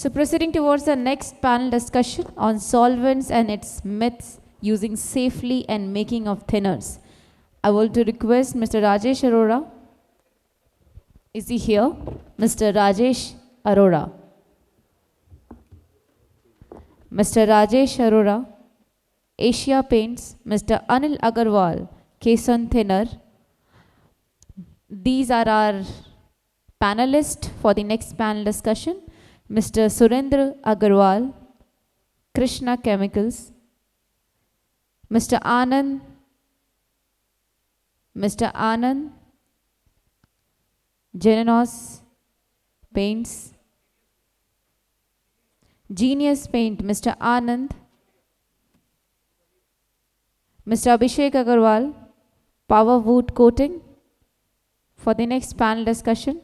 So proceeding towards the next panel discussion on solvents and its myths using safely and making of thinners. I want to request Mr. Rajesh Arora. Is he here? Mr. Rajesh Arora. Mr. Rajesh Arora, Asia Paints, Mr. Anil Agarwal, Kesan Thinner. These are our panelists for the next panel discussion. Mr. Surendra Agarwal, Krishna Chemicals, Mr. Anand, Genenos Paints, Genius Paint, Mr. Anand, Mr. Abhishek Agarwal, Power Wood Coating. For the next panel discussion,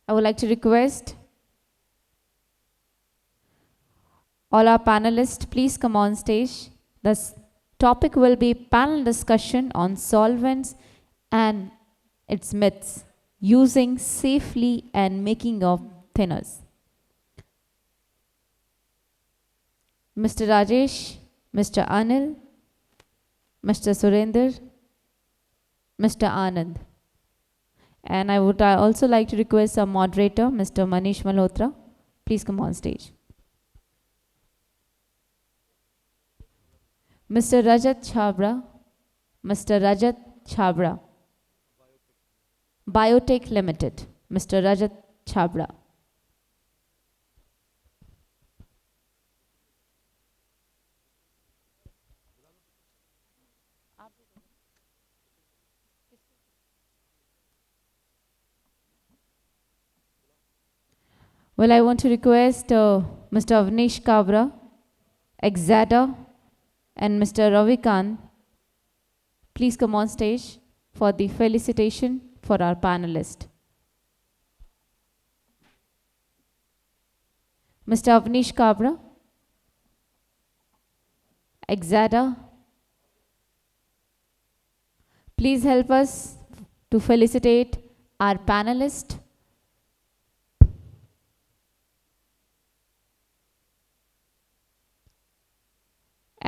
I would like to request all our panelists, please come on stage. The topic will be panel discussion on solvents and its myths using safely and making of thinners. Mr. Rajesh, Mr. Anil, Mr. Surender, Mr. Anand. And I would also like to request our moderator, Mr. Manish Malhotra. Please come on stage. Mr. Rajat Chhabra, Biotech Limited, Mr. Rajat Chhabra. Well, I want to request Mr. Avnish Kabra, Exada, and Mr. Ravikant, please come on stage for the felicitation for our panelist. Mr. Avnish Kabra, Exada, please help us to felicitate our panelist.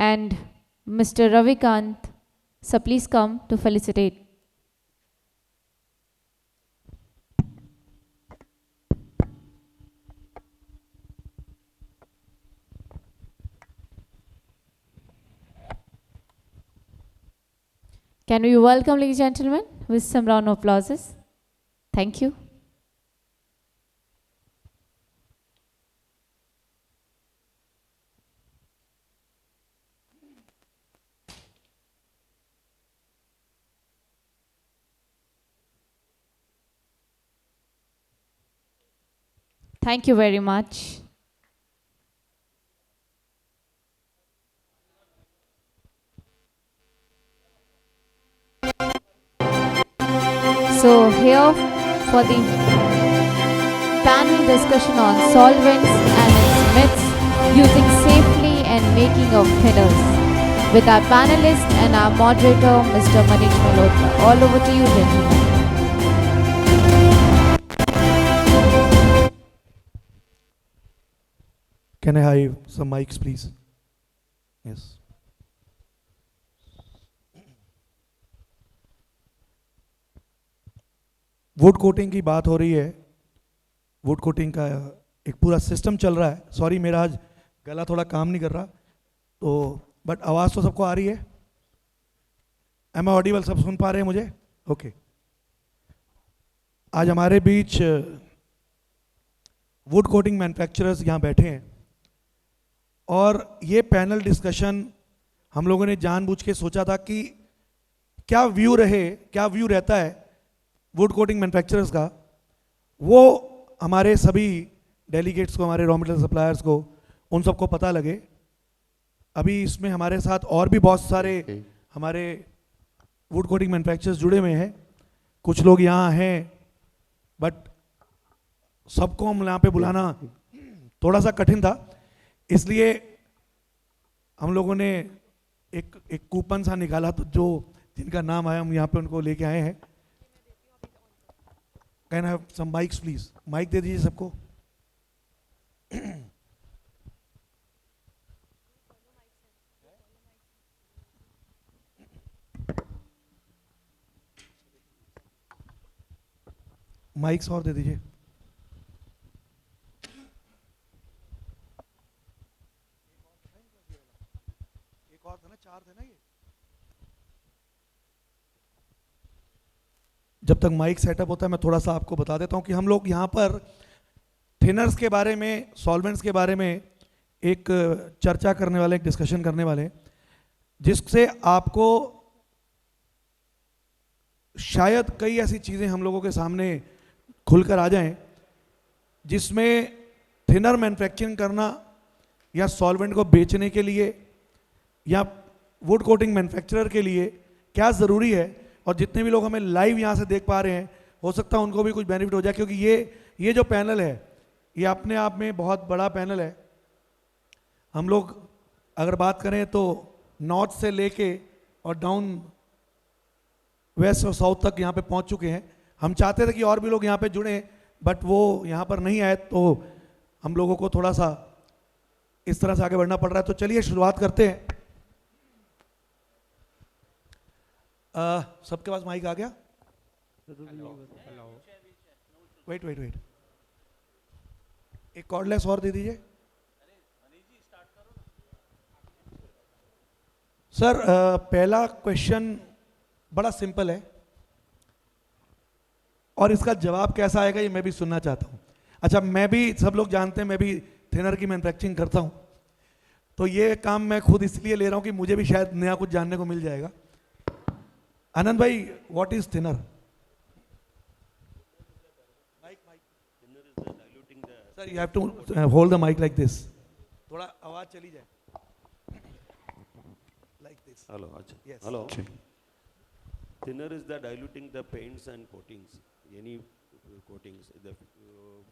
And Mr. Ravikant, so please come to felicitate. Can we welcome, ladies and gentlemen, with some round of applause? Thank you. Thank you very much. So here for the panel discussion on solvents and its myths using safely and making of thinners with our panelist and our moderator, Mr. Manish Malhotra. All over to you, gentlemen. Can I have some mics, please? Yes. Would coating की बात हो रही है. Would coating का एक पूरा system चल रहा है. सॉरी, मेरा आज गला थोड़ा काम नहीं कर रहा, तो बट आवाज़ तो सबको आ रही है. Am I audible? सब सुन पा रहे हैं मुझे? ओके. आज हमारे बीच वुड कोटिंग मैन्युफैक्चरर्स यहाँ बैठे हैं और ये पैनल डिस्कशन हम लोगों ने जानबूझ के सोचा था कि क्या व्यू रहता है वुड कोटिंग मैन्युफैक्चरर्स का, वो हमारे सभी डेलीगेट्स को, हमारे रॉ मटेरियल सप्लायर्स को, उन सबको पता लगे. अभी इसमें हमारे साथ और भी बहुत सारे हमारे वुड कोटिंग मैन्युफैक्चरर्स जुड़े हुए हैं. कुछ लोग यहाँ हैं, बट सबको हम यहाँ पे बुलाना थोड़ा सा कठिन था, इसलिए हम लोगों ने एक कूपन सा निकाला, तो जो जिनका नाम आया हम यहाँ पे उनको लेके आए हैं. Can have some mics please? Mic दे दीजिए सबको. माइक्स और दे दीजिए। एक और था ना, 4 थे ना ये। जब तक माइक सेटअप होता है मैं थोड़ा सा आपको बता देता हूं कि हम लोग यहाँ पर थिनर्स के बारे में, सॉल्वेंट्स के बारे में एक चर्चा करने वाले, एक डिस्कशन करने वाले, जिससे आपको शायद कई ऐसी चीज़ें हम लोगों के सामने खुलकर आ जाएं जिसमें थिनर मैन्युफैक्चरिंग करना या सॉल्वेंट को बेचने के लिए या वुड कोटिंग मैन्युफैक्चरर के लिए क्या ज़रूरी है, और जितने भी लोग हमें लाइव यहाँ से देख पा रहे हैं हो सकता है उनको भी कुछ बेनिफिट हो जाए, क्योंकि ये जो पैनल है ये अपने आप में बहुत बड़ा पैनल है। हम लोग अगर बात करें तो नॉर्थ से लेके और डाउन वेस्ट और साउथ तक यहाँ पे पहुँच चुके हैं। हम चाहते थे कि और भी लोग यहाँ पे जुड़े, बट वो यहाँ पर नहीं आए, तो हम लोगों को थोड़ा सा इस तरह से आगे बढ़ना पड़ रहा है। तो चलिए शुरुआत करते हैं। सबके पास माइक आ गया? वेट वेट वेट, एक कॉर्डलेस और दे दीजिए सर। पहला क्वेश्चन बड़ा सिंपल है और इसका जवाब कैसा आएगा ये मैं भी सुनना चाहता हूं। अच्छा, मैं भी, सब लोग जानते हैं मैं भी थिनर की मैन्युफैक्चरिंग करता हूं, तो ये काम मैं खुद इसलिए ले रहा हूं कि मुझे भी शायद नया कुछ जानने को मिल जाएगा। आनंद भाई, what is thinner? Sir you have to hold the mic like this, थोड़ा आवाज चली जाए। Like this. Hello, Acha. Yes. Hello. Thinner is the diluting the paints and coatings, any coatings.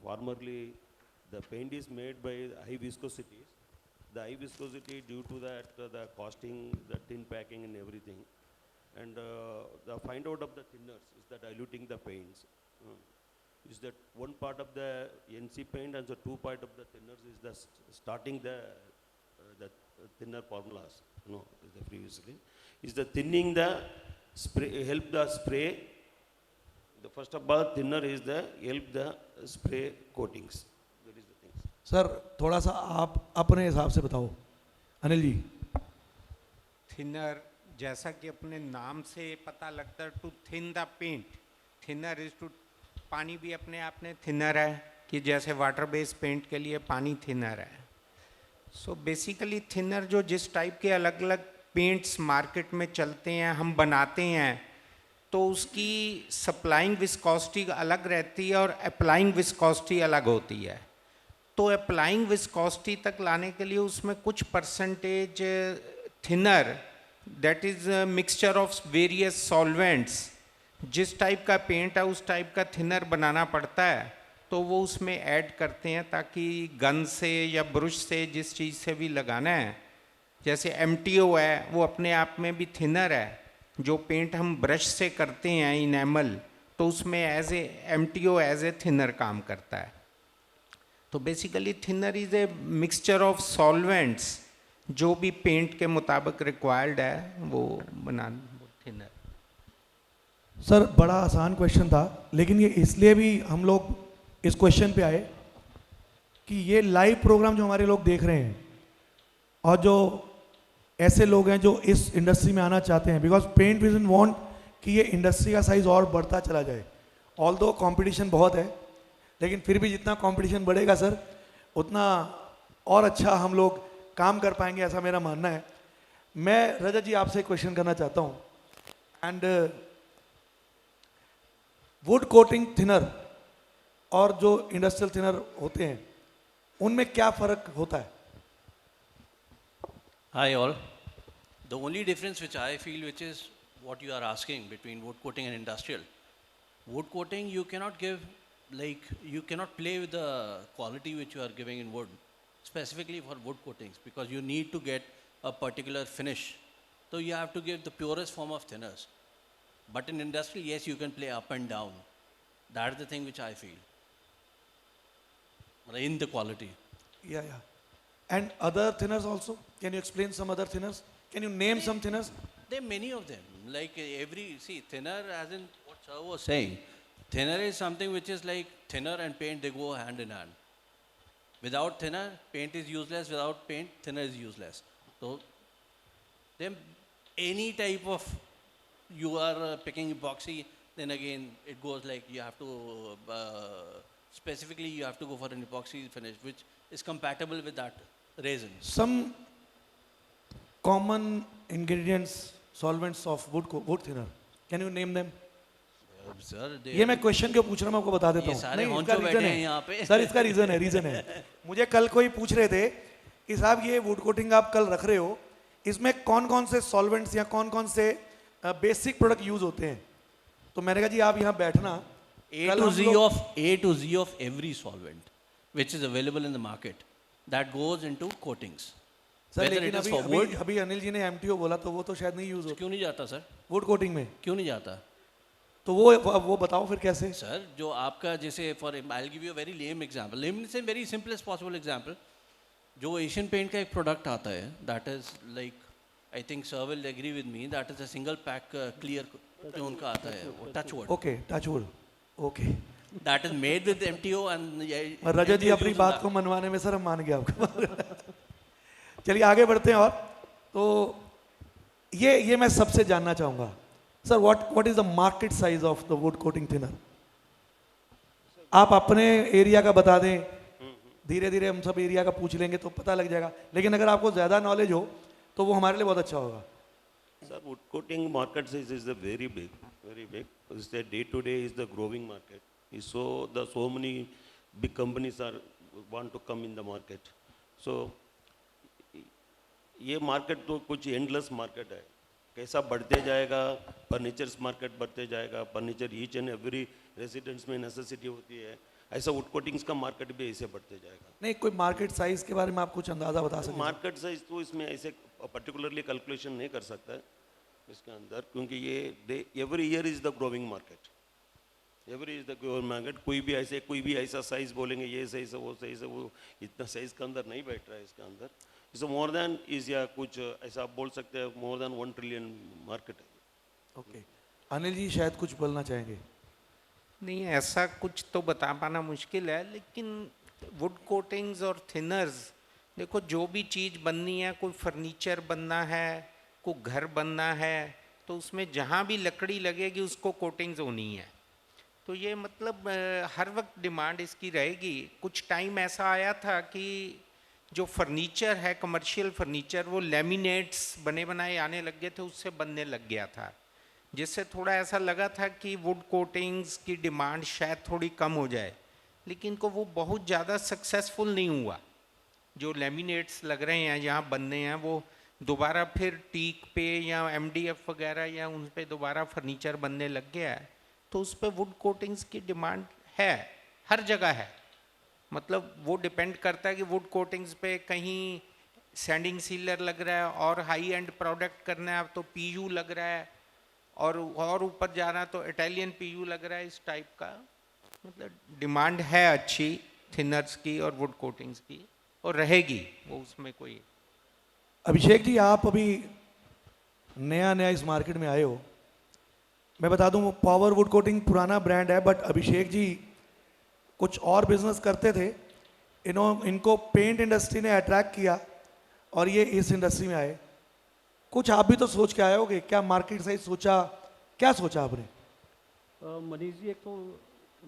Formerly, the paint is made by high viscosity. The high viscosity due to that, the costing, the tin packing and everything. And the find out of the thinners is the diluting the paints. Is that one part of the NC paint and the two part of the thinners is the starting the thinner formulas. No, is the previously is the thinning the spray, help the spray. The first of all thinner is the help the spray coatings. That is the things. Sir थोड़ा सा आप अपने हिसाब से बताओ। Anil ji. Thinner, जैसा कि अपने नाम से पता लगता है, to thin the paint. Thinner is to, पानी भी अपने आप में थिनर है कि जैसे वाटर बेस्ड पेंट के लिए पानी थिनर है। सो बेसिकली थिनर जो जिस टाइप के अलग अलग पेंट्स मार्केट में चलते हैं, हम बनाते हैं, तो उसकी सप्लाइंग विस्कोसिटी अलग रहती है और अप्लाइंग विस्कोसिटी अलग होती है। तो अप्लाइंग विस्कोसिटी तक लाने के लिए उसमें कुछ percentage thinner, that is mixture of various solvents, जिस टाइप का पेंट है उस टाइप का थिनर बनाना पड़ता है, तो वो उसमें ऐड करते हैं ताकि गन से या ब्रश से जिस चीज़ से भी लगाना है, जैसे MTO है वो अपने आप में भी थिनर है। जो पेंट हम ब्रश से करते हैं इनेमल, तो उसमें as a MTO as a thinner काम करता है। तो basically thinner is a mixture of solvents, जो भी पेंट के मुताबिक रिक्वायर्ड है वो बना थिनर। सर बड़ा आसान क्वेश्चन था, लेकिन ये इसलिए भी हम लोग इस क्वेश्चन पे आए कि ये लाइव प्रोग्राम जो हमारे लोग देख रहे हैं और जो ऐसे लोग हैं जो इस इंडस्ट्री में आना चाहते हैं, बिकॉज पेंट विजन वांट कि ये इंडस्ट्री का साइज और बढ़ता चला जाए। ऑल्दो कंपटीशन बहुत है, लेकिन फिर भी जितना कंपटीशन बढ़ेगा सर उतना और अच्छा हम लोग काम कर पाएंगे, ऐसा मेरा मानना है। मैं रजत जी आपसे क्वेश्चन करना चाहता हूँ, एंड वुड कोटिंग थिनर और जो इंडस्ट्रियल थिनर होते हैं उनमें क्या फर्क होता है? Hi all. The only difference which I feel, which is what you are asking between wood coating and industrial. Wood coating you cannot give, like you cannot play with the quality which you are giving in wood, specifically for wood coatings, because you need to get a particular finish. So you have to give the purest form of thinners. But in industrial, yes, you can play up and down. That is the thing which I feel in the quality. Yeah. And other thinners also? Can you explain some other thinners? Can you name some thinners? There are many of them. Like thinner, as in what sir was saying, thinner is something which is like thinner and paint, they go hand in hand. Without thinner, paint is useless. Without paint, thinner is useless. So, then any type of, you are picking epoxy, then again, it goes like you have to, specifically you have to go for an epoxy finish, which is compatible with that resin. Some common ingredients, solvents of wood thinner. Can you name them? Sir, ये मैं question क्यों पूछ रहा हूँ मैं आपको बता देता ये हूँ सारे नहीं, होंचो इसका बैठे रीजन हैं यहाँ पे। है सर, इसका रीजन है मुझे कल कोई पूछ रहे थे कि साहब ये वुड कोटिंग आप कल रख रहे हो, इसमें कौन कौन से सॉल्वेंट्स या कौन कौन से बेसिक प्रोडक्ट यूज होते हैं, तो मैंने कहा जी आप यहाँ बैठना, A कल to हम Z लोग- of A to Z of every solvent which is available in the market that goes into coatings. Sir Whether लेकिन it is अभी for अभी wood, अभी अनिल जी ने एमटीओ बोला तो वो तो शायद नहीं यूज होता क्यों नहीं जाता सर? वुड कोटिंग में, क्यों नहीं जाता? तो वो बताओ फिर कैसे? सर जो आपका जैसे for I give you a very lame example, lemme say very simplest possible example, जो एशियन पेंट का एक प्रोडक्ट आता है that is like I think sir will agree with me, that is a single pack clear जो उनका आता है वो touch wood, okay touch wood, okay that is made with MTO and Rajat ji अपनी बात को मनवाने में सर हम मान गए आपको चलिए आगे बढ़ते हैं। और तो ये मैं सबसे जानना चाहूंगा sir, what is the market size of the wood coating thinner? आप अपने एरिया का बता दें, धीरे धीरे हम सब एरिया का पूछ लेंगे तो पता लग जाएगा, लेकिन अगर आपको ज्यादा नॉलेज हो तो वो हमारे लिए बहुत अच्छा होगा। Sir, wood coating market size is a very big, very big. It's the day to day is the growing market. So many big companies want to come in the market. So ये market तो कुछ endless market है, कैसा बढ़ते जाएगा, furnitures market बढ़ते जाएगा, furniture each and every residence में नेसेसिटी होती है, ऐसा वुड कोटिंग्स का मार्केट भी ऐसे बढ़ते जाएगा। नहीं, कोई मार्केट साइज के बारे में आप कुछ अंदाजा बता सकते हैं? मार्केट साइज तो इसमें ऐसे पर्टिकुलरली कैलकुलेशन नहीं कर सकता है इसके अंदर, क्योंकि ये every year is the growing market, every is the growing market. कोई भी ऐसा साइज बोलेंगे ये साइज है वो साइज है, वो इतना साइज के अंदर नहीं बैठ रहा है इसके अंदर। इट्स मोर देन इज या कुछ ऐसा आप बोल सकते हैं मोर देन 1 ट्रिलियन मार्केट है। ओके, अनिल जी शायद कुछ बोलना चाहेंगे? नहीं, ऐसा कुछ तो बता पाना मुश्किल है, लेकिन वुड कोटिंग्स और थिनर्स, देखो जो भी चीज़ बननी है, कोई फर्नीचर बनना है, कोई घर बनना है, तो उसमें जहाँ भी लकड़ी लगेगी उसको कोटिंग्स होनी है। तो ये मतलब हर वक्त डिमांड इसकी रहेगी। कुछ टाइम ऐसा आया था कि जो फर्नीचर है, कमर्शियल फर्नीचर, वो लेमिनेट्स बने बनाए आने लग गए थे, उससे बनने लग गया था, जिससे थोड़ा ऐसा लगा था कि वुड कोटिंग्स की डिमांड शायद थोड़ी कम हो जाए, लेकिन को वो बहुत ज़्यादा सक्सेसफुल नहीं हुआ। जो लेमिनेट्स लग रहे हैं यहाँ बनने हैं, वो दोबारा फिर टीक पे या MDF वगैरह या उन पे दोबारा फर्नीचर बनने लग गया है, तो उस पर वुड कोटिंग्स की डिमांड है, हर जगह है। मतलब वो डिपेंड करता है कि वुड कोटिंग्स पे कहीं सैंडिंग सीलर लग रहा है और हाई एंड प्रोडक्ट करना है तो PU लग रहा है, और ऊपर जाना तो इटालियन PU लग रहा है, इस टाइप का। मतलब डिमांड है अच्छी थिनर्स की और वुड कोटिंग्स की, और रहेगी वो, उसमें कोई। अभिषेक जी, आप अभी नया इस मार्केट में आए हो, मैं बता दूं पावर वुड कोटिंग पुराना ब्रांड है, बट अभिषेक जी कुछ और बिजनेस करते थे, इनको पेंट इंडस्ट्री ने अट्रैक्ट किया और ये इस इंडस्ट्री में आए। कुछ आप भी तो सोच के आए होगे, क्या मार्केट साइज सोचा, क्या सोचा आपने? मनीष जी, एक तो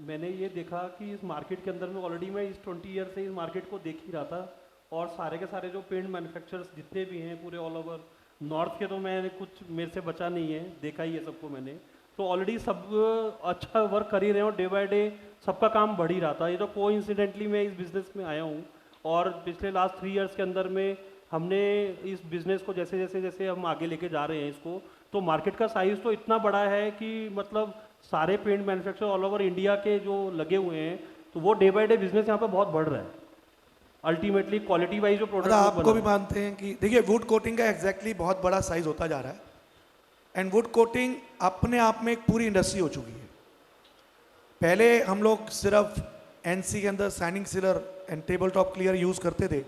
मैंने ये देखा कि इस मार्केट के अंदर में ऑलरेडी मैं इस 20 ईयर से इस मार्केट को देख ही रहा था, और सारे के सारे जो पेंट मैन्युफैक्चरर्स जितने भी हैं पूरे ऑल ओवर नॉर्थ के, तो मैंने कुछ मेरे से बचा नहीं है, देखा ही है सबको मैंने। तो ऑलरेडी सब अच्छा वर्क कर ही रहे हैं और डे बाय डे सबका काम बढ़ ही रहा था। ये तो कोइंसिडेंटली मैं इस बिज़नेस में आया हूँ, और पिछले लास्ट 3 ईयर्स के अंदर में हमने इस बिज़नेस को जैसे हम आगे लेके जा रहे हैं इसको, तो मार्केट का साइज़ तो इतना बड़ा है कि मतलब सारे paint manufacture all over India के जो लगे हुए हैं, तो वो डे बाय डे बिजनेस यहाँ पे बहुत बढ़ रहा है। अल्टीमेटली क्वालिटी वाइज जो प्रोडक्ट आपको भी मानते हैं कि देखिए वुड कोटिंग का एग्जैक्टली बहुत बड़ा साइज होता जा रहा है, एंड वुड कोटिंग अपने आप में एक पूरी इंडस्ट्री हो चुकी है। पहले हम लोग सिर्फ NC के अंदर sending sealer and table top clear use करते थे,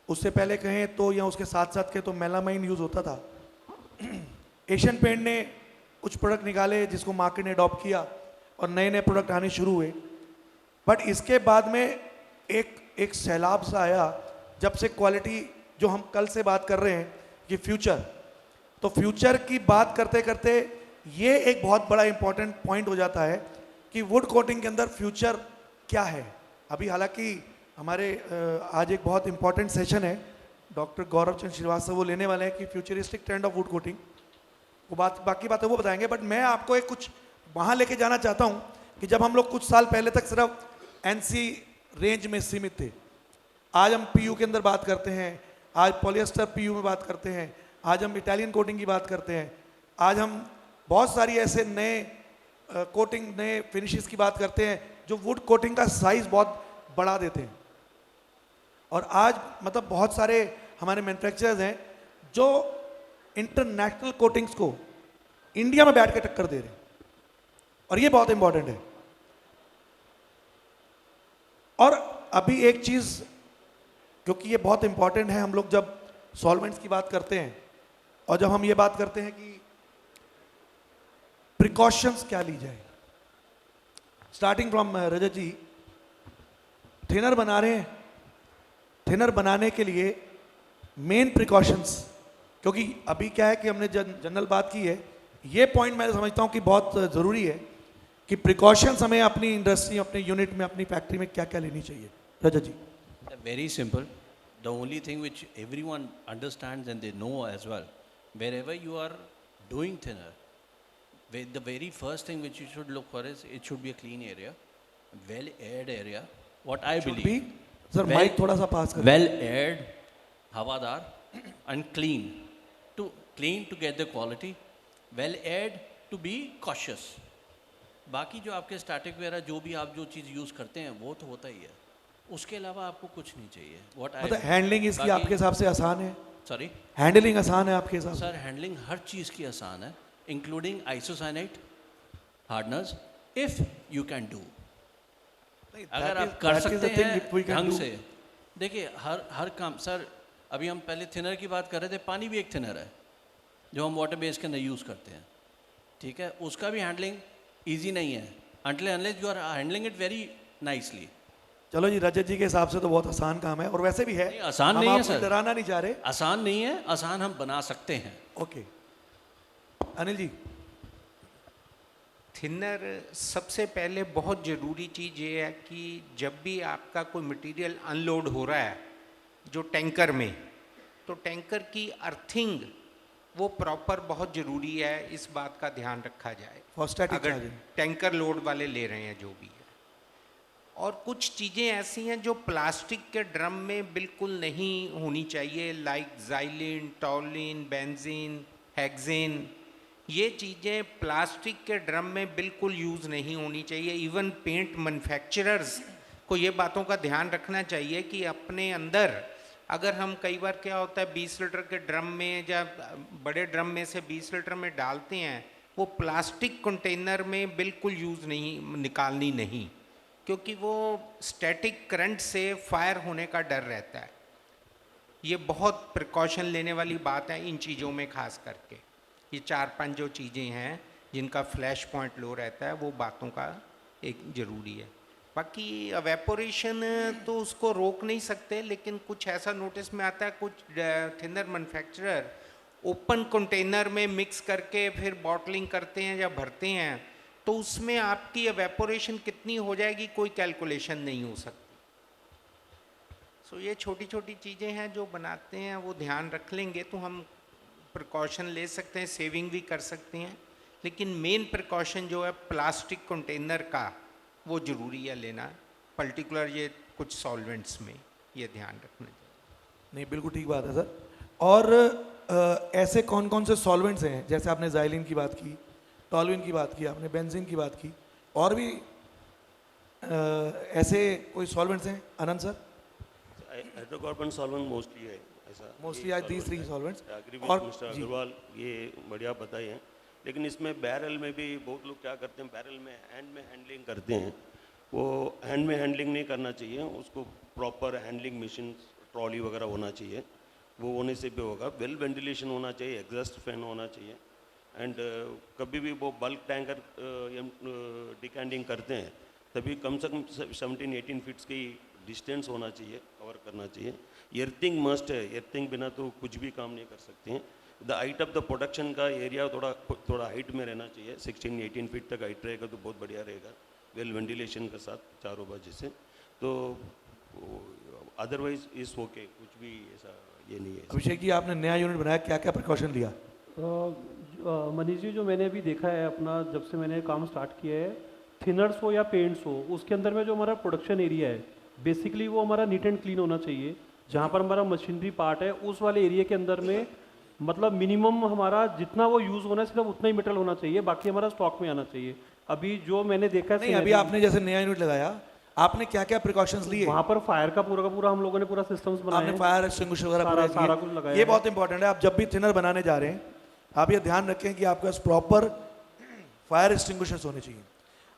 उससे पहले कहें तो या उसके साथ साथ के तो मेलामाइन यूज़ होता था। एशियन पेंट ने कुछ प्रोडक्ट निकाले जिसको मार्केट ने अडॉप्ट किया और नए नए प्रोडक्ट आने शुरू हुए, बट इसके बाद में एक सैलाब सा आया जब से क्वालिटी, जो हम कल से बात कर रहे हैं कि फ्यूचर, तो फ्यूचर की बात करते करते ये एक बहुत बड़ा इंपॉर्टेंट पॉइंट हो जाता है कि वुड कोटिंग के अंदर फ्यूचर क्या है। अभी हालांकि हमारे आज एक बहुत इंपॉर्टेंट सेशन है, डॉक्टर गौरव चंद्र श्रीवास्तव वो लेने वाले हैं कि futuristic trend of would coating, वो बाकी बातें वो बताएंगे, बट मैं आपको एक कुछ वहाँ लेके जाना चाहता हूँ कि जब हम लोग कुछ साल पहले तक सिर्फ एनसी रेंज में सीमित थे, आज हम पीयू के अंदर बात करते हैं, आज पॉलिएस्टर पीयू में बात करते हैं, आज हम इटालियन कोटिंग की बात करते हैं, आज हम बहुत सारी ऐसे नए कोटिंग, नए फिनिशेस की बात करते हैं जो वुड कोटिंग का साइज बहुत बढ़ा देते हैं। और आज मतलब बहुत सारे हमारे मैन्युफैक्चरर्स हैं जो इंटरनेशनल कोटिंग्स को इंडिया में बैठ के टक्कर दे रहे हैं, और ये बहुत इंपॉर्टेंट है। और अभी एक चीज, क्योंकि ये बहुत इंपॉर्टेंट है, हम लोग जब सॉल्वेंट्स की बात करते हैं और जब हम ये बात करते हैं कि प्रिकॉशंस क्या ली जाए, starting from Rajat ji, thinner बना रहे हैं, थिनर बनाने के लिए मेन प्रिकॉशंस, क्योंकि अभी क्या है कि हमने जनरल बात की है, ये पॉइंट मैं समझता हूं कि बहुत ज़रूरी है कि प्रिकॉशंस हमें अपनी इंडस्ट्री, अपने यूनिट में, अपनी फैक्ट्री में क्या क्या लेनी चाहिए। रजत जी। Very simple. The only thing which everyone understands and they know as well, wherever you are doing thinner, the very first thing which you should look for is it should be a clean area, well aired area. What I Should believe. be, sir mic थोड़ा सा पास करें। Well aired, हवादार and clean. Clean to get the quality, well aired to be cautious. बाकी जो आपके static वगैरह जो भी आप जो चीज़ यूज़ करते हैं वो तो होता ही है, उसके अलावा आपको कुछ नहीं चाहिए। मतलब हैंडलिंग इसकी आपके हिसाब से आसान है? सॉरी, हैंडलिंग आसान है आपके हिसाब से? सर हैंडलिंग हर चीज़ की आसान है, including isocyanate hardeners, if you can do. अगर आप कर सकते हैं ढंग से, देखिए हर काम, सर अभी हम पहले थिनर की बात कर रहे थे, पानी भी एक थिनर है जो हम वाटर बेस के अंदर यूज़ करते हैं, ठीक है, उसका भी हैंडलिंग ईजी नहीं है until unless you are handling it very nicely। चलो जी, रजत जी के हिसाब से तो बहुत आसान काम है, और वैसे भी है। नहीं, आसान नहीं है सर, डराना नहीं चाह रहे, आसान नहीं है, आसान हम बना सकते हैं। ओके। अनिल जी। थिनर सबसे पहले बहुत ज़रूरी चीज़ ये है कि जब भी आपका कोई मटेरियल अनलोड हो रहा है जो टैंकर में, तो टैंकर की अर्थिंग वो प्रॉपर बहुत ज़रूरी है, इस बात का ध्यान रखा जाए अगर टैंकर लोड वाले ले रहे हैं जो भी है। और कुछ चीज़ें ऐसी हैं जो प्लास्टिक के ड्रम में बिल्कुल नहीं होनी चाहिए, लाइक ज़ाइलिन, टॉलिन, बेंजीन, हेक्सेन, ये चीज़ें प्लास्टिक के ड्रम में बिल्कुल यूज़ नहीं होनी चाहिए। इवन पेंट मैन्युफैक्चरर्स को ये बातों का ध्यान रखना चाहिए कि अपने अंदर, अगर हम कई बार क्या होता है 20 लीटर के ड्रम में या बड़े ड्रम में से 20 लीटर में डालते हैं, वो प्लास्टिक कंटेनर में बिल्कुल यूज़ नहीं, निकालनी नहीं, क्योंकि वो स्टैटिक करंट से फायर होने का डर रहता है। ये बहुत प्रिकॉशन लेने वाली बात है इन चीज़ों में, खास करके ये 4-5 जो चीज़ें हैं जिनका फ्लैश पॉइंट लो रहता है, वो बातों का एक ज़रूरी है। बाकी एवेपोरेशन तो उसको रोक नहीं सकते, लेकिन कुछ ऐसा नोटिस में आता है, कुछ थिनर मैन्युफैक्चरर ओपन कंटेनर में मिक्स करके फिर बॉटलिंग करते हैं या भरते हैं, तो उसमें आपकी एवेपोरेशन कितनी हो जाएगी कोई कैलकुलेशन नहीं हो सकती। सो ये छोटी छोटी चीज़ें हैं जो बनाते हैं, वो ध्यान रख लेंगे तो हम प्रिकॉशन ले सकते हैं, सेविंग भी कर सकते हैं। लेकिन मेन प्रिकॉशन जो है प्लास्टिक कंटेनर का, वो ज़रूरी है लेना, पर्टिकुलर ये कुछ सॉल्वेंट्स में ये ध्यान रखना चाहिए। नहीं, बिल्कुल ठीक बात है सर। और ऐसे कौन कौन से सॉल्वेंट्स हैं, जैसे आपने ज़ाइलिन की बात की, टॉलविन की बात की, आपने बेंजीन की बात की, और भी ऐसे कोई सॉल्वेंट्स हैं आनंद सर? हाइड्रोकार्बन सॉल्वेंट मोस्टली है ऐसा, मोस्टली आज दीज 3 सॉल्वेंट्स। और मिस्टर अग्रवाल ये बढ़िया बताए हैं, लेकिन इसमें बैरल में भी बहुत लोग क्या करते हैं, बैरल में हैंड में हैंडलिंग करते हैं, वो हैंड में हैंडलिंग नहीं करना चाहिए, उसको प्रॉपर हैंडलिंग मशीन ट्रॉली वगैरह होना चाहिए, वो होने से भी होगा। वेल वेंटिलेशन होना चाहिए, एग्जॉस्ट फैन होना चाहिए, एंड कभी भी वो बल्क टैंकर डिकैंडिंग करते हैं तभी कम से कम 17-18 फीट्स की डिस्टेंस होना चाहिए, कवर करना चाहिए। एर्थिंग मस्ट है, एर्थिंग बिना तो कुछ भी काम नहीं कर सकते हैं। The height of the production का एरिया थोड़ा हाइट में रहना चाहिए, 16-18 फीट तक हाइट रहेगा तो बहुत बढ़िया रहेगा, वेल वेंटिलेशन के साथ चारों बाजू से। तो अदरवाइज इस ओके, कुछ भी ऐसा ये नहीं है। अभिषेक जी, आपने नया यूनिट बनाया, क्या क्या प्रिकॉशन लिया? मनीष जी, जो मैंने अभी देखा है अपना, जब से मैंने काम स्टार्ट किया है, थिनर्स हो या पेंट्स हो, उसके अंदर में जो हमारा प्रोडक्शन एरिया है बेसिकली वो हमारा नीट एंड क्लीन होना चाहिए। जहाँ पर हमारा मशीनरी पार्ट है उस वाले एरिया के अंदर में मतलब मिनिमम हमारा जितना वो यूज़ होना है सिर्फ उतना ही मेटल होना चाहिए, बाकी हमारा स्टॉक में आना चाहिए। अभी जो मैंने देखा है नहीं, अभी आपने जैसे नया यूनिट लगाया, आपने क्या क्या प्रिकॉशंस लिए? वहाँ पर फायर का पूरा हम लोगों ने पूरा सिस्टम्स बनाया आपने है। फायर एक्सटिंग्विशर वगैरह सारा पूरा किए। कुछ लगाया ये है। बहुत इंपॉर्टेंट है। आप जब भी थिनर बनाने जा रहे हैं, आप ये ध्यान रखें कि आपके पास प्रॉपर फायर एक्सटिंग्विशर्स होने चाहिए,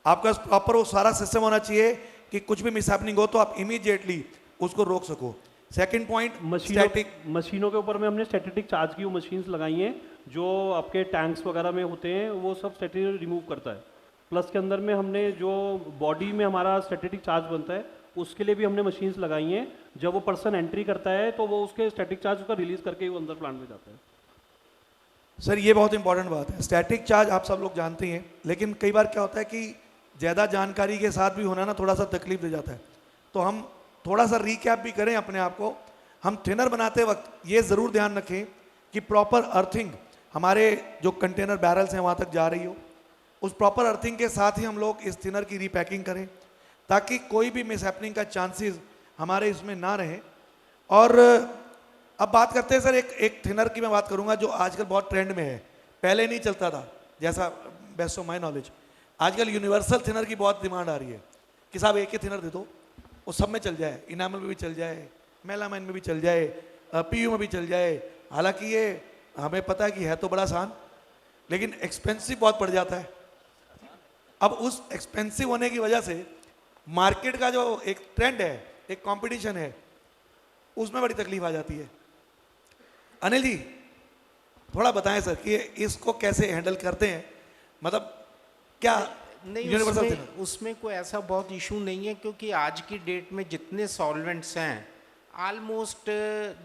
आपके पास प्रॉपर वो सारा सिस्टम होना चाहिए कि कुछ भी मिसहैपनिंग हो तो आप इमीडिएटली उसको रोक सको। Second point, static. मशीनों के ऊपर में हमने स्टैटिक चार्ज की वो मशीन्स लगाई हैं जो आपके टैंक्स वगैरह में होते हैं, वो सब स्टैटिक रिमूव करता है। प्लस के अंदर में हमने जो बॉडी में हमारा स्टैटिक चार्ज बनता है उसके लिए भी हमने मशीन्स लगाई हैं। जब वो पर्सन एंट्री करता है तो वो उसके स्टैटिक चार्ज उसका रिलीज करके ही वो अंदर प्लांट में जाता है। सर, ये बहुत इंपॉर्टेंट बात है। स्टैटिक चार्ज आप सब लोग जानते हैं, लेकिन कई बार क्या होता है कि ज़्यादा जानकारी के साथ भी होना ना थोड़ा सा तकलीफ दे जाता है। तो हम थोड़ा सा रिकैप भी करें अपने आप को। हम थिनर बनाते वक्त ये ज़रूर ध्यान रखें कि प्रॉपर अर्थिंग हमारे जो कंटेनर बैरल्स हैं वहाँ तक जा रही हो। उस प्रॉपर अर्थिंग के साथ ही हम लोग इस थिनर की रीपैकिंग करें ताकि कोई भी मिसहैपनिंग का चांसेस हमारे इसमें ना रहे। और अब बात करते हैं सर, एक थिनर की मैं बात करूंगा जो आजकल बहुत ट्रेंड में है, पहले नहीं चलता था, जैसा बेस्ट ऑफ माई नॉलेज। आजकल यूनिवर्सल थिनर की बहुत डिमांड आ रही है कि साहब एक ही थिनर दे दो, वो सब में चल जाए, इनामल में भी चल जाए, मेलामाइन में भी चल जाए, पीयू में भी चल जाए। हालांकि ये हमें पता है कि है तो बड़ा आसान, लेकिन एक्सपेंसिव बहुत पड़ जाता है। अब उस एक्सपेंसिव होने की वजह से मार्केट का जो एक ट्रेंड है, एक कंपटीशन है, उसमें बड़ी तकलीफ आ जाती है। अनिल जी, थोड़ा बताएं सर कि इसको कैसे हैंडल करते हैं, मतलब क्या नहीं, यूनिवर्सल उसमें कोई ऐसा बहुत इशू नहीं है, क्योंकि आज की डेट में जितने सॉल्वेंट्स हैं ऑलमोस्ट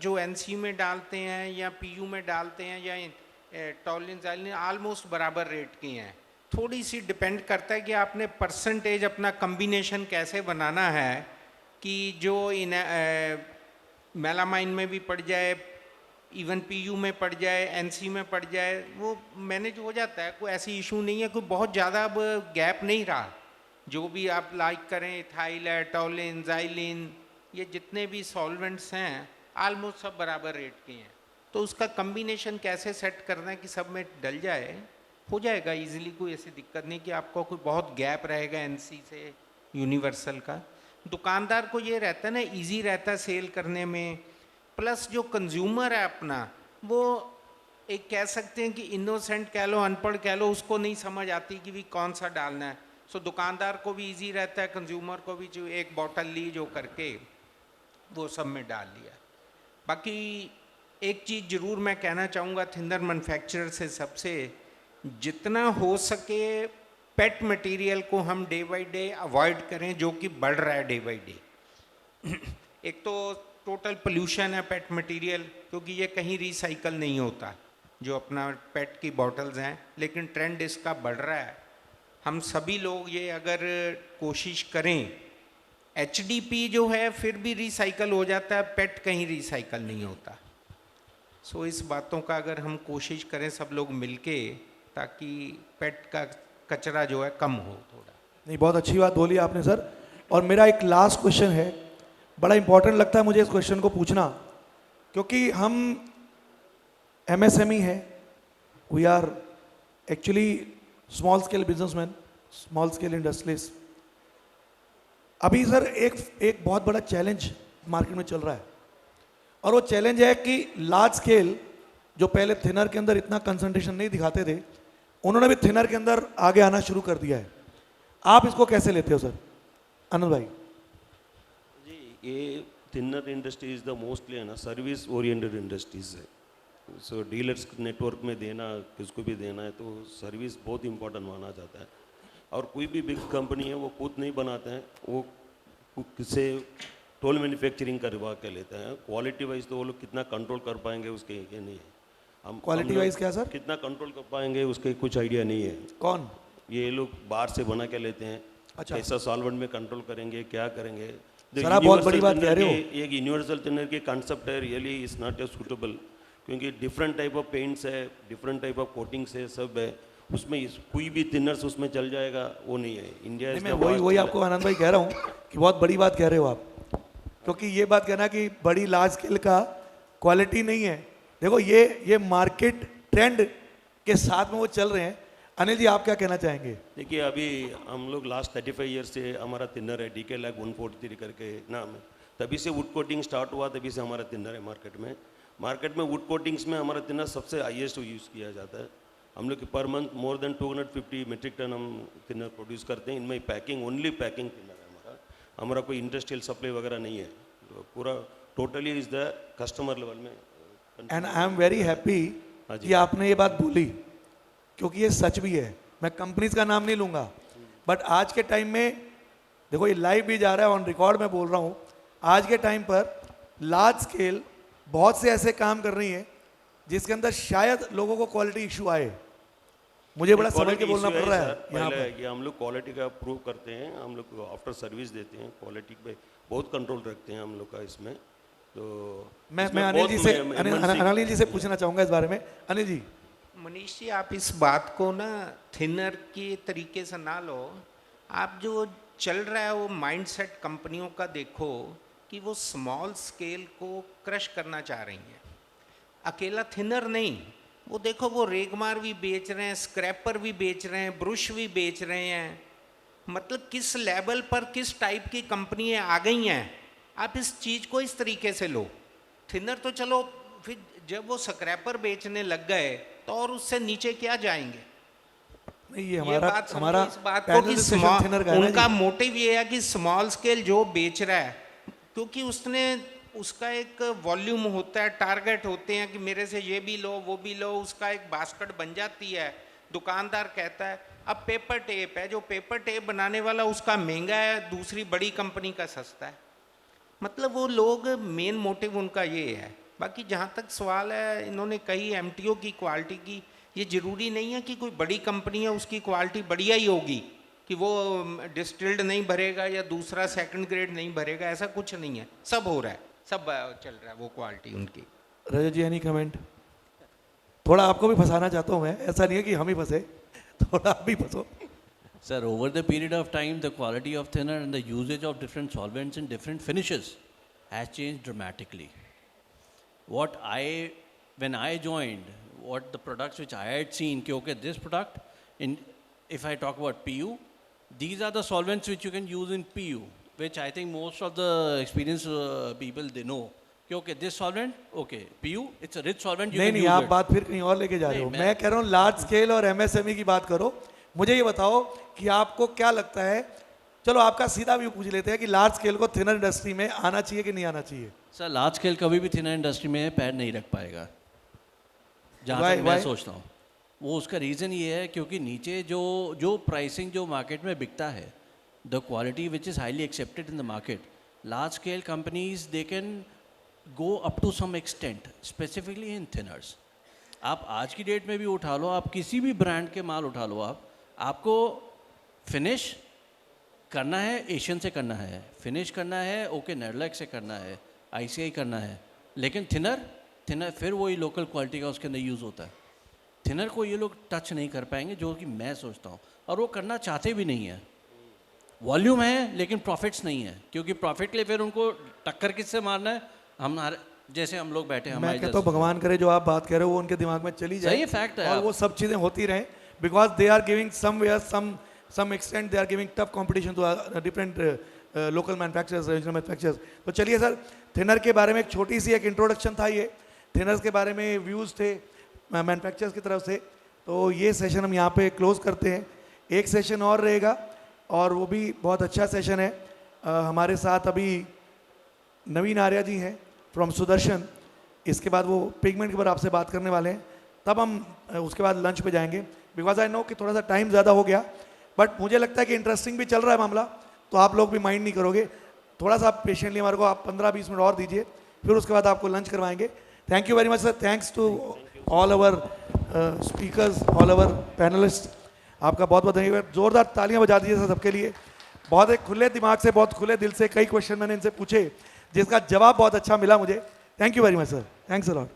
जो एनसी में डालते हैं या पीयू में डालते हैं या टॉलिन जाइलिन ऑलमोस्ट बराबर रेट की हैं। थोड़ी सी डिपेंड करता है कि आपने परसेंटेज अपना कम्बिनेशन कैसे बनाना है कि जो इन मेलामाइन में भी पड़ जाए, इवन पीयू में पड़ जाए, एनसी में पड़ जाए, वो मैनेज हो जाता है। कोई ऐसी इशू नहीं है, कोई बहुत ज़्यादा अब गैप नहीं रहा। जो भी आप लाइक करें, इथाइल है, टॉलिन, जाइलिन, ये जितने भी सॉल्वेंट्स हैं ऑलमोस्ट सब बराबर रेट के हैं। तो उसका कम्बिनेशन कैसे सेट करना है कि सब में डल जाए, हो जाएगा इजीली। कोई ऐसी दिक्कत नहीं कि आपको कोई बहुत गैप रहेगा एनसी से यूनिवर्सल का। दुकानदार को ये रहता है ना, इजी रहता है सेल करने में। प्लस जो कंज्यूमर है अपना, वो एक कह सकते हैं कि इनोसेंट कह लो, अनपढ़ कह लो, उसको नहीं समझ आती कि भी कौन सा डालना है। सो दुकानदार को भी इजी रहता है, कंज्यूमर को भी, जो एक बॉटल ली जो करके वो सब में डाल लिया। बाकी एक चीज़ ज़रूर मैं कहना चाहूँगा थिनर मैन्युफैक्चरर से, सबसे जितना हो सके पेट मटेरियल को हम डे बाई डे अवॉइड करें, जो कि बढ़ रहा है डे बाई डे। एक तो टोटल पोल्यूशन है पेट मटेरियल, क्योंकि ये कहीं रिसाइकल नहीं होता जो अपना पेट की बॉटल्स हैं, लेकिन ट्रेंड इसका बढ़ रहा है। हम सभी लोग ये अगर कोशिश करें, HDP जो है फिर भी रिसाइकल हो जाता है, पेट कहीं रिसाइकल नहीं होता। सो इस बातों का अगर हम कोशिश करें सब लोग मिलके, ताकि पेट का कचरा जो है कम हो थोड़ा। नहीं, बहुत अच्छी बात बोली आपने सर। और मेरा एक लास्ट क्वेश्चन है, बड़ा इंपॉर्टेंट लगता है मुझे इस क्वेश्चन को पूछना, क्योंकि हम MSME है, we are actually small scale businessman, small scale industries. अभी सर एक बहुत बड़ा चैलेंज मार्केट में चल रहा है, और वो चैलेंज है कि लार्ज स्केल जो पहले थिनर के अंदर इतना कंसंट्रेशन नहीं दिखाते थे, उन्होंने भी थिनर के अंदर आगे आना शुरू कर दिया है। आप इसको कैसे लेते हो सर? अनिल भाई जी, ये thinner industry is the mostly है ना सर्विस ओरिएंटेड इंडस्ट्रीज है. सो डीलर्स नेटवर्क में देना, किसको भी देना है तो सर्विस बहुत इंपॉर्टेंट माना जाता है. और कोई भी बिग कंपनी है वो खुद नहीं बनाते हैं, वो किसे टोल मैन्युफैक्चरिंग करवा के लेते हैं. क्वालिटी वाइज तो वो लोग कितना कंट्रोल कर पाएंगे उसके ये नहीं है. हम क्वालिटी वाइज क्या सर? कितना कंट्रोल कर पाएंगे उसके कुछ आइडिया नहीं है. कौन? ये लोग बाहर से बना के लेते हैं. अच्छा. ऐसा सॉल्वेंट में कंट्रोल करेंगे, क्या करेंगे. सर आप बहुत बड़ी बात कह रहे हो. एक यूनिवर्सल थिनर की कंसेप्ट है, really is not a suitable, क्योंकि डिफरेंट टाइप ऑफ पेंट्स है, डिफरेंट टाइप ऑफ कोटिंग्स है, सब है उसमें. कोई भी थिनर्स उसमें चल जाएगा वो नहीं है. इंडिया मैं वही आपको आनंद भाई कह रहा हूँ कि बहुत बड़ी बात कह रहे हो आप, क्योंकि ये बात कहना कि बड़ी लार्ज स्केल का क्वालिटी नहीं है. देखो ये मार्केट ट्रेंड के साथ में वो चल रहे हैं. अनिल जी आप क्या कहना चाहेंगे? देखिए अभी हम लोग लास्ट 35 ईयर से हमारा थिनर है DK लैग 143 करके नाम है. तभी से वुड कोटिंग स्टार्ट हुआ, तभी से हमारा थिनर है मार्केट में वुड कोटिंग्स में हमारा थिनर सबसे हाईएस्ट यूज़ किया जाता है. हम लोग per month more than 250 metric ton हम थिनर प्रोड्यूस करते हैं. इनमें पैकिंग ओनली पैकिंग थिनर है हमारा कोई इंडस्ट्रियल सप्लाई वगैरह नहीं है. तो पूरा totally is the customer level में. And I am very happy कि आपने ये बात बोली, क्योंकि ये सच भी है. मैं कंपनीज का नाम नहीं लूँगा, बट आज के टाइम में देखो ये लाइव भी जा रहा है, ऑन रिकॉर्ड में बोल रहा हूँ, आज के टाइम पर लार्ज स्केल बहुत से ऐसे काम कर रही हैं जिसके अंदर शायद लोगों को क्वालिटी इशू आए. मुझे बड़ा समझ के बोलना पड़ रहा है यहाँ पर. ये हम लोग क्वालिटी का प्रूव करते हैं, हम लोग आफ्टर सर्विस देते हैं, क्वालिटी पे बहुत कंट्रोल रखते हैं हम लोग का इसमें. तो मैं अनिल जी से पूछना चाहूँगा इस बारे में. अनिल जी. मनीष जी आप इस बात को ना थिनर के तरीके से ना लो. आप जो चल रहा है वो माइंडसेट कंपनियों का देखो कि वो स्मॉल स्केल को क्रश करना चाह रही हैं. अकेला थिनर नहीं, वो देखो वो रेगमार भी बेच रहे हैं, स्क्रैपर भी बेच रहे हैं, ब्रुश भी बेच रहे हैं. मतलब किस लेवल पर किस टाइप की कंपनियां आ गई हैं. आप इस चीज़ को इस तरीके से लो. थिनर तो चलो, फिर जब वो स्क्रैपर बेचने लग गए तो और उससे नीचे क्या जाएंगे. नहीं ये हमारा इस बात को कि उनका मोटिव ये है कि स्मॉल स्केल जो बेच रहा है, क्योंकि उसका एक वॉल्यूम होता है, टारगेट होते हैं कि मेरे से ये भी लो वो भी लो, उसका एक बास्केट बन जाती है. दुकानदार कहता है अब पेपर टेप है, जो पेपर टेप बनाने वाला उसका महंगा है, दूसरी बड़ी कंपनी का सस्ता है. मतलब वो लोग मेन मोटिव उनका ये है. बाकी जहाँ तक सवाल है इन्होंने कही MTO की क्वालिटी की, ये ज़रूरी नहीं है कि कोई बड़ी कंपनी है उसकी क्वालिटी बढ़िया ही होगी, कि वो डिस्टिल्ड नहीं भरेगा या दूसरा सेकंड ग्रेड नहीं भरेगा. ऐसा कुछ नहीं है, सब हो रहा है, सब चल रहा है वो क्वालिटी उनकी. रजत जी एनी कमेंट? थोड़ा आपको भी फंसाना चाहता हूँ मैं, ऐसा नहीं है कि हम ही फंसे, थोड़ा आप भी फंसो. Sir, over the period of time, the quality of thinner and the usage of different solvents and different finishes has changed dramatically. When I joined, what the products which I had seen, okay, this product, if I talk about PU, these are the solvents which you can use in PU, which I think most of the experienced people, they know. Okay, this solvent, okay, PU, it's a rich solvent, you can use it. आप बात फिर कहीं और लेके जा रहे हो. मैं कह रहा हूँ लार्ज स्केल और MSME की बात करो. मुझे ये बताओ कि आपको क्या लगता है, चलो आपका सीधा भी पूछ लेते हैं कि लार्ज स्केल को थिनर इंडस्ट्री में आना चाहिए कि नहीं आना चाहिए. सर लार्ज स्केल कभी भी थिनर इंडस्ट्री में पैर नहीं रख पाएगा, जहाँ तक मैं सोचता हूँ. वो उसका रीज़न ये है क्योंकि नीचे जो प्राइसिंग जो मार्केट में बिकता है, the quality which is highly accepted in the market, large scale companies they can go up to some extent, specifically in thinners. आप आज की डेट में भी उठा लो, आप किसी भी ब्रांड के माल उठा लो, आपको फिनिश करना है एशियन से करना है, फिनिश करना है ओके नेरलैक से करना है, ICI करना है, लेकिन थिनर फिर वही लोकल क्वालिटी का उसके अंदर यूज़ होता है. थिनर को ये लोग टच नहीं कर पाएंगे, जो कि मैं सोचता हूँ, और वो करना चाहते भी नहीं है. वॉल्यूम है लेकिन प्रॉफिट्स नहीं है, क्योंकि प्रॉफिट के लिए फिर उनको टक्कर किससे मारना है. हमारे जैसे हम लोग बैठे, मैं कहता हूँ भगवान करे जो आप बात कह रहे हो वो उनके दिमाग में चली जाए. सही फैक्ट है, और वो सब चीज़ें होती रहें, because they are giving some extent they are giving tough competition to different local manufacturers, regional manufacturers. तो चलिए सर, थिनर के बारे में एक छोटी सी एक इंट्रोडक्शन था, ये थिनर्स के बारे में व्यूज़ थे मैन्युफैक्चरर्स की तरफ से. तो ये सेशन हम यहाँ पे क्लोज करते हैं. एक सेशन और रहेगा और वो भी बहुत अच्छा सेशन है. हमारे साथ अभी नवीन आर्या जी हैं फ्रॉम सुदर्शन, इसके बाद वो पिगमेंट के ऊपर आपसे बात करने वाले हैं, तब हम उसके बाद लंच पे जाएंगे। बिकॉज आई नो कि थोड़ा सा टाइम ज़्यादा हो गया, बट मुझे लगता है कि इंटरेस्टिंग भी चल रहा है मामला, तो आप लोग भी माइंड नहीं करोगे। थोड़ा सा आप पेशेंटली हमारे को आप 15-20 मिनट और दीजिए, फिर उसके बाद आपको लंच करवाएंगे। Thank you very much sir, thanks to all our speakers, all our panelist. आपका बहुत बहुत धन्यवाद, जोरदार तालियां बजा दीजिए सर सबके लिए। बहुत एक खुले दिमाग से, बहुत खुले दिल से कई क्वेश्चन मैंने इनसे पूछे, जिसका जवाब बहुत अच्छा मिला मुझे। Thank you very much sir, thanks a lot.